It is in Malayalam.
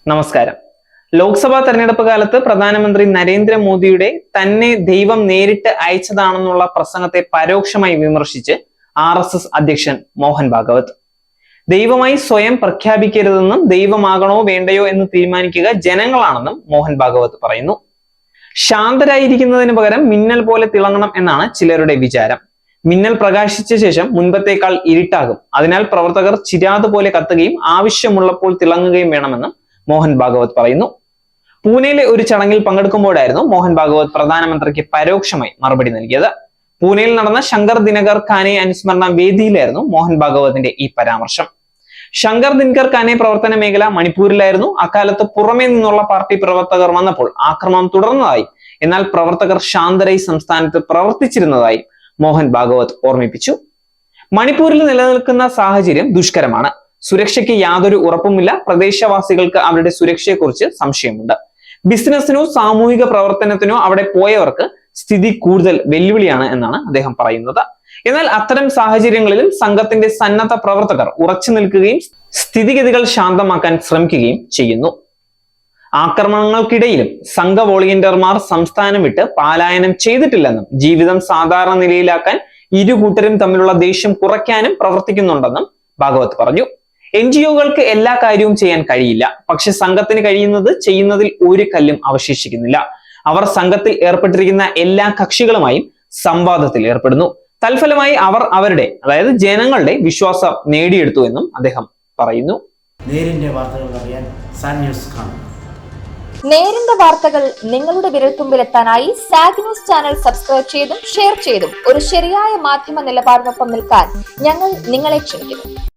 നമസ്കാരം. ലോക്സഭാ തെരഞ്ഞെടുപ്പ് കാലത്ത് പ്രധാനമന്ത്രി നരേന്ദ്രമോദിയുടെ തന്നെ ദൈവം നേരിട്ട് അയച്ചതാണെന്നുള്ള പ്രസംഗത്തെ പരോക്ഷമായി വിമർശിച്ച് RSS അധ്യക്ഷൻ മോഹൻ ഭാഗവത്. ദൈവമായി സ്വയം പ്രഖ്യാപിക്കരുതെന്നും ദൈവമാകണോ വേണ്ടയോ എന്ന് തീരുമാനിക്കുക ജനങ്ങളാണെന്നും മോഹൻ ഭാഗവത് പറയുന്നു. ശാന്തരായിരിക്കുന്നതിന് പകരം മിന്നൽ പോലെ തിളങ്ങണം എന്നാണ് ചിലരുടെ വിചാരം. മിന്നൽ പ്രകാശിച്ച ശേഷം മുൻപത്തേക്കാൾ ഇരുട്ടാകും. അതിനാൽ പ്രവർത്തകർ ചിരാത് പോലെ കത്തുകയും ആവശ്യമുള്ളപ്പോൾ തിളങ്ങുകയും വേണമെന്നും മോഹൻ ഭാഗവത് പറയുന്നു. പൂനെയിലെ ഒരു ചടങ്ങിൽ പങ്കെടുക്കുമ്പോഴായിരുന്നു മോഹൻ ഭാഗവത് പ്രധാനമന്ത്രിക്ക് പരോക്ഷമായി മറുപടി നൽകിയത്. പൂനെയിൽ നടന്ന ശങ്കർ ദിനകർ ഖാനെ അനുസ്മരണ വേദിയിലായിരുന്നു മോഹൻ ഭാഗവതിന്റെ ഈ പരാമർശം. ശങ്കർ ദിനകർ ഖാനെ പ്രവർത്തന മേഖല മണിപ്പൂരിലായിരുന്നു. അക്കാലത്ത് പുറമേ നിന്നുള്ള പാർട്ടി പ്രവർത്തകർ വന്നപ്പോൾ ആക്രമണം തുടർന്നതായി, എന്നാൽ പ്രവർത്തകർ ശാന്തരായി സംസ്ഥാനത്ത് പ്രവർത്തിച്ചിരുന്നതായി മോഹൻ ഭാഗവത് ഓർമ്മിപ്പിച്ചു. മണിപ്പൂരിൽ നിലനിൽക്കുന്ന സാഹചര്യം ദുഷ്കരമാണ്. സുരക്ഷയ്ക്ക് യാതൊരു ഉറപ്പുമില്ല. പ്രദേശവാസികൾക്ക് അവരുടെ സുരക്ഷയെക്കുറിച്ച് സംശയമുണ്ട്. ബിസിനസിനോ സാമൂഹിക പ്രവർത്തനത്തിനോ അവിടെ പോയവർക്ക് സ്ഥിതി കൂടുതൽ വെല്ലുവിളിയാണ് എന്നാണ് അദ്ദേഹം പറയുന്നത്. എന്നാൽ അത്തരം സാഹചര്യങ്ങളിലും സംഘത്തിന്റെ സന്നദ്ധ പ്രവർത്തകർ ഉറച്ചു നിൽക്കുകയും സ്ഥിതിഗതികൾ ശാന്തമാക്കാൻ ശ്രമിക്കുകയും ചെയ്യുന്നു. ആക്രമണങ്ങൾക്കിടയിലും സംഘ വോളണ്ടിയർമാർ സംസ്ഥാനം വിട്ട് പലായനം ചെയ്തിട്ടില്ലെന്നും ജീവിതം സാധാരണ നിലയിലാക്കാൻ ഇരു കൂട്ടരും തമ്മിലുള്ള ദേഷ്യം കുറയ്ക്കാനും പ്രവർത്തിക്കുന്നുണ്ടെന്നും ഭാഗവത് പറഞ്ഞു. NGO-കൾക്ക് എല്ലാ കാര്യവും ചെയ്യാൻ കഴിയില്ല. പക്ഷെ സംഘത്തിന് കഴിയുന്നത് ചെയ്യുന്നതിൽ ഒരു കല്ലും അവശേഷിക്കുന്നില്ല. അവർ സംഘത്തിൽ ഏർപ്പെട്ടിരിക്കുന്ന എല്ലാ കക്ഷികളുമായും സംവാദത്തിൽ ഏർപ്പെടുന്നു. തൽഫലമായി അവർ അവരുടെ, അതായത് ജനങ്ങളുടെ വിശ്വാസം നേടിയെടുത്തു എന്നും അദ്ദേഹം പറയുന്നു. നേരിന്റെ വാർത്തകൾ അറിയാൻ സാൻ ന്യൂസ് കാണും. നേരിന്റെ വാർത്തകൾ നിങ്ങളുടെ വിരൽത്തുമ്പിലെത്താനായി സാഗ് ന്യൂസ് ചാനൽ സബ്സ്ക്രൈബ് ചെയ്തും ഷെയർ ചെയ്തും ഒരു ശരിയായ മാധ്യമ നിലപാടിനൊപ്പം നിൽക്കാൻ ഞങ്ങൾ നിങ്ങളെ ക്ഷണിക്കുന്നു.